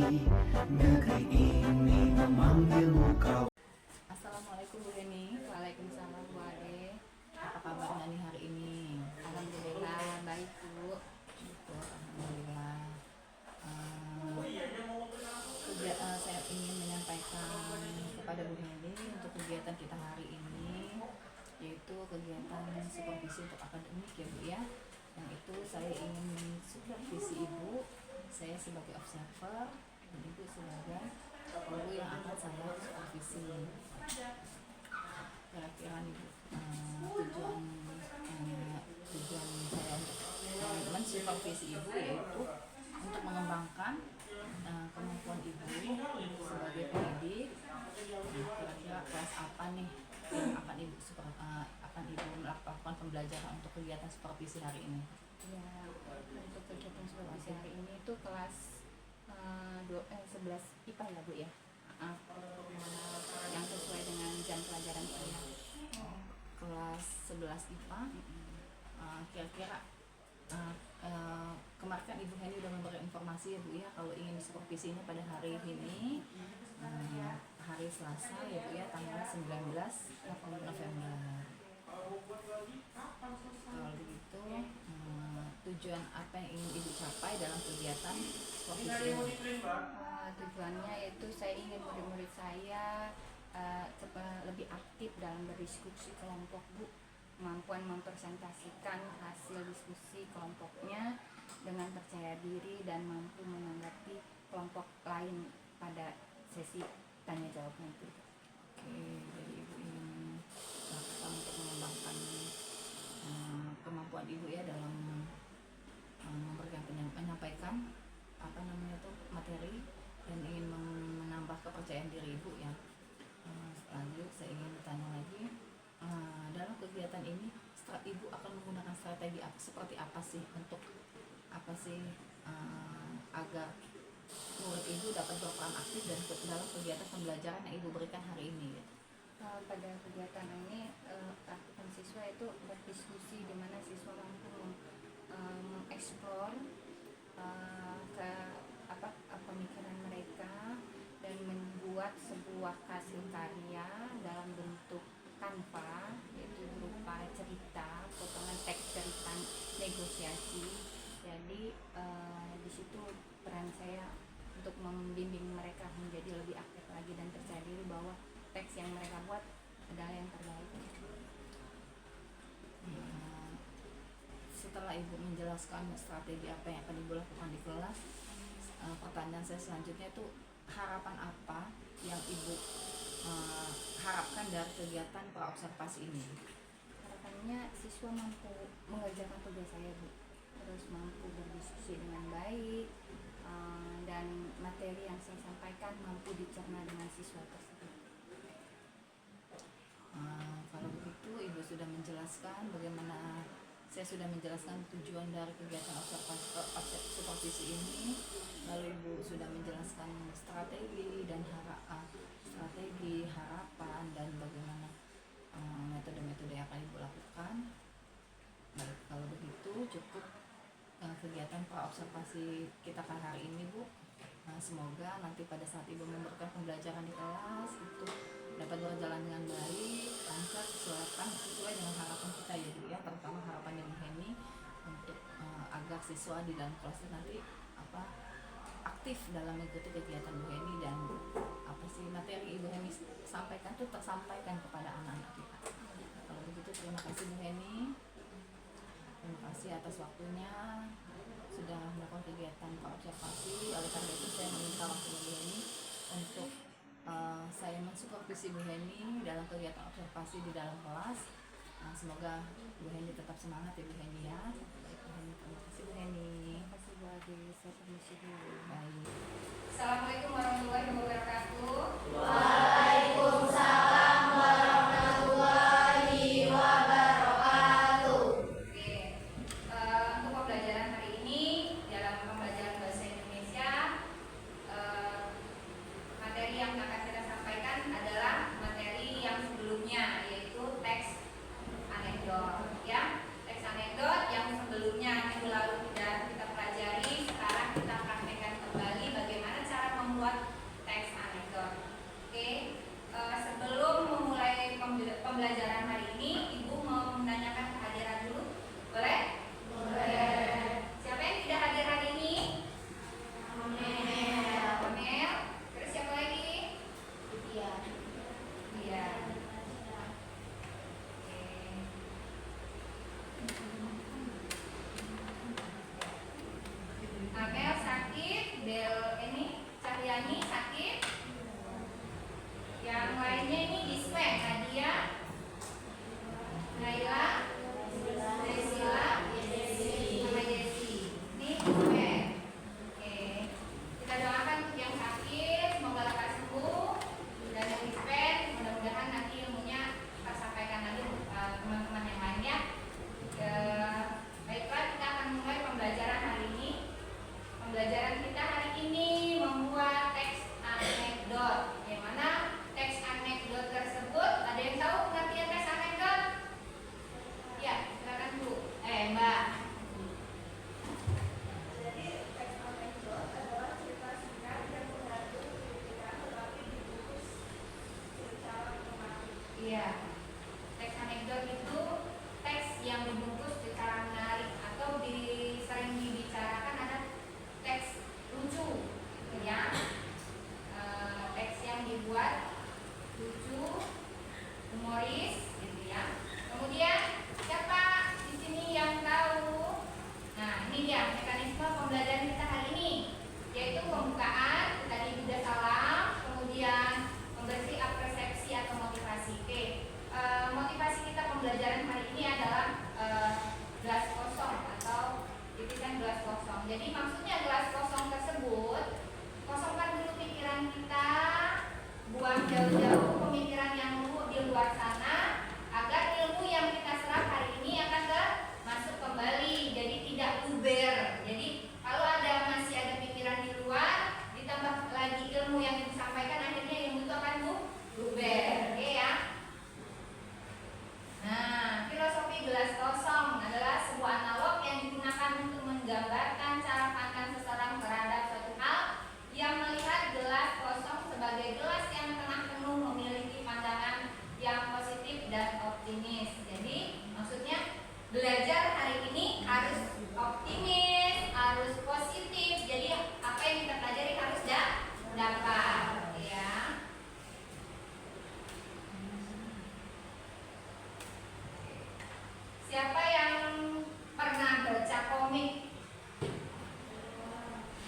negeri ini memanggilmu kau. Assalamualaikum Bu Heni. Waalaikumsalam Bu Ade. Apa kabarnya nih hari ini? Alhamdulillah baik Bu. Gitu, alhamdulillah. Saya ingin menyampaikan kepada Bu Heni untuk kegiatan kita hari ini, yaitu kegiatan supervisi untuk akademik ya Bu ya. Yang itu saya ingin supervisi Ibu, saya sebagai observer dan Ibu sebagai guru yang akan saya supervisi. Kira-kira nih tujuan saya untuk mensupervisi Ibu yaitu untuk mengembangkan kemampuan Ibu sebagai pendidik. Kira-kira kelas apa nih yang akan Ibu melakukan pembelajaran untuk kegiatan supervisi hari ini? Ya, untuk kegiatan supervisi hari ini itu kelas 11 IPA ya Bu ya. Yang sesuai dengan jam pelajaran saya. Kelas 11 IPA. Kira-kira kemarin kan Ibu Heni udah memberi informasi ya Bu ya, kalau ingin supervisinya pada hari ini, hari Selasa ya Bu ya, tanggal 19 November. Kalau begitu, tujuan apa yang ingin Ibu capai dalam kegiatan supervisi ini? Tujuannya itu saya ingin murid-murid saya lebih aktif dalam berdiskusi kelompok Bu, kemampuan mempresentasikan hasil diskusi kelompoknya dengan percaya diri dan mampu menanggapi kelompok lain pada sesi tanya jawab nanti. Oke, jadi Ibu ingin melakukan untuk mengembangkan kemampuan Ibu ya dalam menyampaikan materi dan ingin menambah kepercayaan diri Ibu ya. Lanjut saya ingin bertanya lagi, dalam kegiatan ini Ibu akan menggunakan strategi seperti apa sih untuk agar murid Ibu dapat berperan aktif dalam kegiatan pembelajaran yang Ibu berikan hari ini? Pada kegiatan ini aktivitas siswa itu berdiskusi di mana siswa mampu mengeksplor pemikiran mereka dan membuat sebuah hasil karya dalam bentuk Canva, yaitu berupa cerita, potongan teks cerita negosiasi. Jadi di situ peran saya untuk membimbing mereka menjadi lebih aktif lagi dan percaya diri bahwa teks yang mereka buat adalah yang terbaik. Setelah Ibu menjelaskan strategi apa yang akan Ibu lakukan di kelas, pertanyaan saya selanjutnya itu harapan apa yang Ibu harapkan dari kegiatan praobservasi ini? Harapannya siswa mampu mengerjakan tugas saya Bu, terus mampu berdiskusi dengan baik, dan materi yang saya sampaikan mampu dicerna dengan siswa tersebut. Kalau begitu Ibu sudah menjelaskan saya sudah menjelaskan tujuan dari kegiatan supervisi ini, lalu Ibu sudah menjelaskan strategi, harapan dan bagaimana metode-metode yang akan Ibu lakukan. Baik, kalau begitu cukup kegiatan praobservasi kita hari ini Bu. Semoga nanti pada saat Ibu memberikan pembelajaran di kelas itu dapat berjalan dengan baik, lancar, sesuai dengan harapan kita ya Bu ya, terutama harapan yang Heni untuk agar siswa di dalam kelas nanti aktif dalam mengikuti kegiatan Bu Heni dan materi Ibu Heni sampaikan itu tersampaikan kepada anak-anak kita. Kalau begitu terima kasih Bu Heni, terima kasih atas waktunya sudah melakukan kegiatan observasi. Oleh karena itu saya meminta waktu Bu Heni untuk saya mensupervisi Bu Heni dalam kegiatan observasi di dalam kelas. Semoga Bu Heni tetap semangat ya Bu Heni ya. Baik Bu Heni, terima kasih Bu Heni. Terima kasih Bu Ade, saya permisi dulu. Baik. Assalamualaikum warahmatullahi wabarakatuh. Waalaikumsalam warahmatullahi wabarakatuh. Oke, untuk pembelajaran hari ini dalam pembelajaran bahasa Indonesia, materi yang akan kita sampaikan adalah materi yang sebelumnya, yaitu teks anekdot ya. Teks anekdot yang sebelumnya minggu lalu sudah kita pelajari, sekarang kita praktek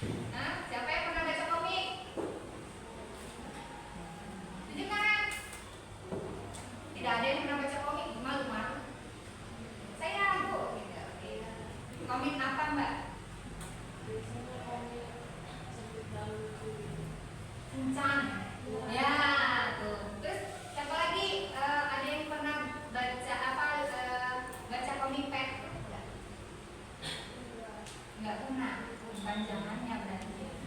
Nah, siapa yang pernah baca komik? Tunjuk tangan. Tidak ada yang pernah baca komik, malu-malu. Saya Bu. Komik apa Mbak? Shinchan. Ya, tuh. Terus siapa lagi? Ada yang pernah baca apa? Baca komik pet? Enggak pernah. Panjangannya berarti.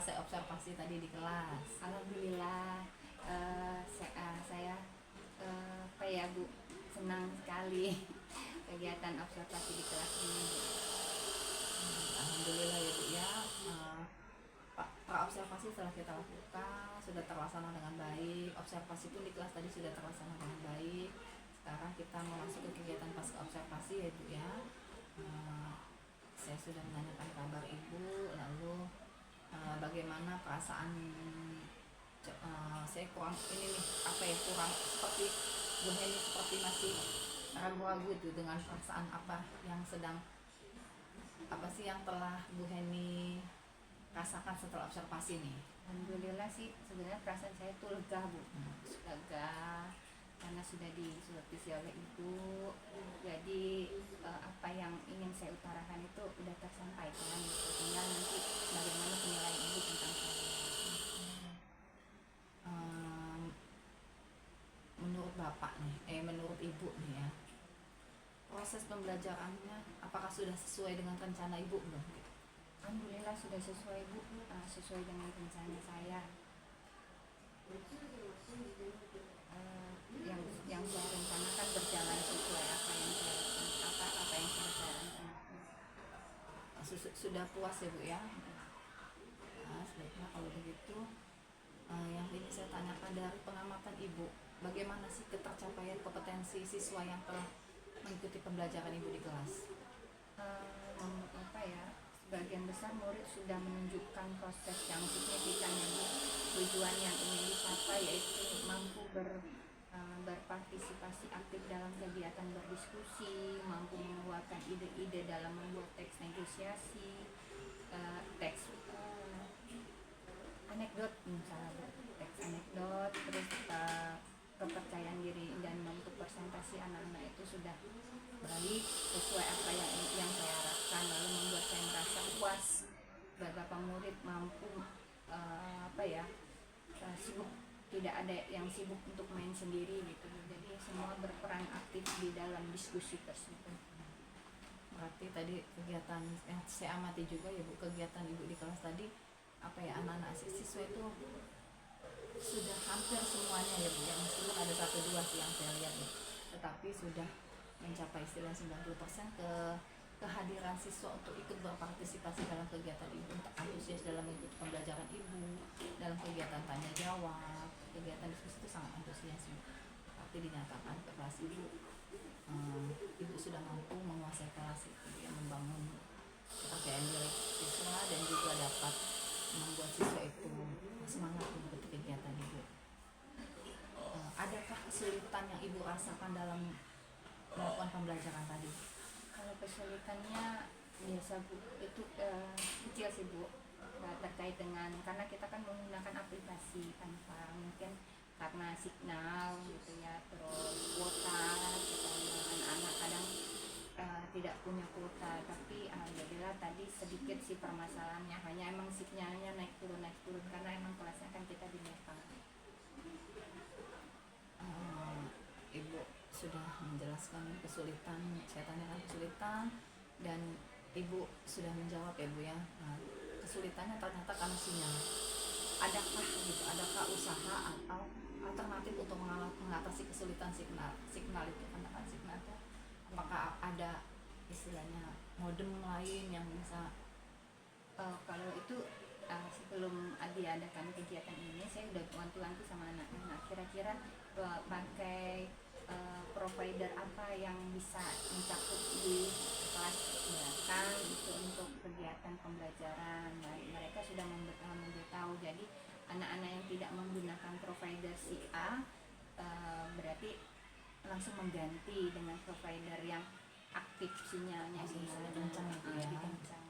selesai observasi tadi di kelas? Alhamdulillah, saya apa ya Bu, senang sekali kegiatan observasi di kelas ini Bu. Alhamdulillah ya Bu ya. Observasi setelah kita lakukan sudah terlaksana dengan baik. Observasi pun di kelas tadi sudah terlaksana dengan baik. Sekarang kita mau masuk ke kegiatan pasca observasi ya Bu ya. Saya sudah menanyakan kabar Ibu, lalu bagaimana perasaan saya kurang ini nih, apa ya, kurang seperti Bu Heni seperti masih ragu-ragu itu dengan perasaan apa yang sedang, apa sih yang telah Bu Heni rasakan setelah observasi nih? Alhamdulillah sih sebenarnya perasaan saya tuh lega Bu, lega karena sudah disupervisi oleh Ibu, jadi apa yang ingin saya utarakan itu udah tersampaikan gitu. Tinggal nanti bagaimana penilaian Ibu tentang saya. Menurut Bapak nih, menurut Ibu nih ya, proses pembelajarannya apakah sudah sesuai dengan rencana Ibu belum? Alhamdulillah sudah sesuai Bu, sesuai dengan rencana saya. Yang saya rencanakan berjalan sesuai apa yang saya rencanakan. Sudah puas ya Bu ya? Nah, sebaiknya kalau begitu yang ini saya tanyakan dari pengamatan Ibu, bagaimana sih ketercapaian kompetensi siswa yang telah mengikuti pembelajaran Ibu di kelas? Apa ya, sebagian besar murid sudah menunjukkan proses yang signifikan, jadi tujuan yang ingin dicapai yaitu mampu berpartisipasi aktif dalam kegiatan berdiskusi, mampu mengeluarkan ide-ide dalam membuat teks negosiasi, teks anekdot misalnya, teks anekdot, terus kepercayaan diri dan mampu presentasi anak-anak itu sudah baik sesuai apa yang saya harapkan, lalu membuat saya merasa puas. Beberapa murid mampu sibuk, tidak ada yang sibuk untuk main sendiri gitu, jadi semua berperan aktif di dalam diskusi tersebut. Berarti tadi kegiatan yang saya amati juga ya Bu, kegiatan Ibu di kelas tadi apa ya, anak-anak siswa itu sudah hampir semuanya ya Bu ya, meskipun ada 1-2 sih yang saya lihat ya, tetapi sudah mencapai istilah 90% kehadiran siswa untuk ikut berpartisipasi dalam kegiatan Ibu, untuk antusias dalam mengikuti pembelajaran Ibu, dalam kegiatan tanya jawab, kegiatan diskusi itu sangat antusias. Tapi dinyatakan ke kelas Ibu, Ibu sudah mampu menguasai kelas itu ya, membangun kepercayaan diri siswa dan juga dapat membuat siswa itu semangat mengikuti kegiatan Ibu. Adakah kesulitan yang Ibu rasakan dalam melakukan pembelajaran tadi? Kalau kesulitannya biasa Bu, itu kecil sih Bu, terkait dengan karena kita kan menggunakan aplikasi tanpa mungkin karena signal gitu ya, terus kuota kita anak-anak kadang tidak punya kuota, tapi alhamdulillah tadi sedikit sih permasalahannya, hanya emang signalnya naik turun karena emang kelasnya kan kita di Nepal. Ibu sudah menjelaskan kesulitan, saya tanyakan kesulitan dan Ibu sudah menjawab ya Bu ya. Kesulitannya ternyata karena sinyal. Adakah usaha atau alternatif untuk mengatasi kesulitan signal itu? Karena kan signal itu, apakah ada istilahnya modem lain yang bisa? Kalau itu sebelum diadakan kegiatan ini saya udah wanti-wanti sama anak-anak, kira-kira pakai provider apa yang bisa mencakup di kelas belakang itu untuk kegiatan pembelajaran. Mereka sudah memberitahu, jadi anak-anak yang tidak menggunakan provider si A berarti langsung mengganti dengan provider yang aktif sinyalnya kencang gitu ya. kencang.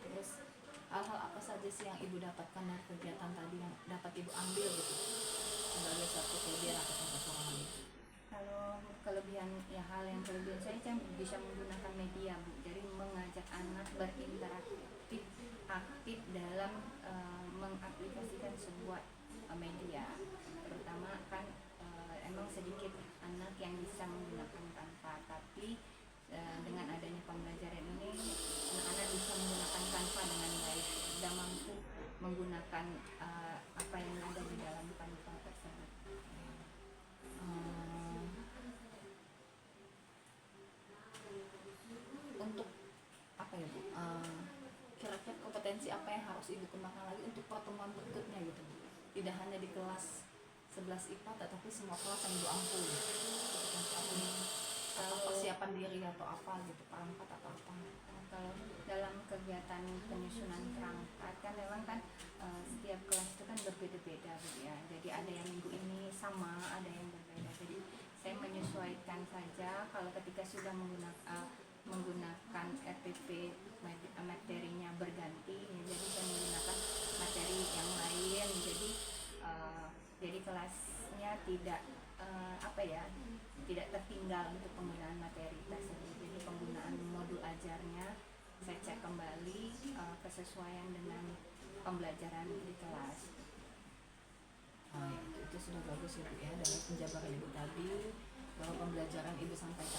Terus hal-hal apa saja sih yang Ibu dapatkan dari kegiatan tadi yang dapat Ibu ambil gitu sebagai satu kelebihan atau kekurangan itu? Kalau kelebihan ya, hal yang kelebihan saya kan bisa menggunakan media Bu, jadi mengajak anak berinteraksi aktif dalam mengaplikasikan sebuah media, terutama kan emang sedikit anak yang bisa menggunakan Canva, tapi dengan adanya pembelajaran ini anak-anak bisa menggunakan Canva dengan baik, sudah mampu menggunakan apa yang ada di dalam Canva tersebut. Untuk apa ya Bu? Kira-kira kompetensi apa yang harus Ibu kembangkan lagi untuk pertemuan berikutnya gitu Bu? Tidak hanya di kelas 11 IPA tetapi semua kelas yang Ibu ampun gitu. Kompetensi apa nih? Atau persiapan diri atau apa gitu, perangkat atau apa? Kalau dalam kegiatan penyusunan perangkat kan memang kan setiap kelas itu kan berbeda-beda gitu ya. Jadi ada yang minggu ini sama, ada yang berbeda. Jadi saya menyesuaikan saja kalau ketika sudah menggunakan RPP materinya berganti, ya, jadi saya menggunakan materi yang lain. Jadi kelasnya tidak tidak tertinggal untuk penggunaan materi tersebut. Jadi penggunaan modul ajarnya saya cek kembali kesesuaian dengan pembelajaran di kelas. Itu sudah bagus ya Bu ya, dari penjabaran Ibu tadi bahwa pembelajaran Ibu sampaikan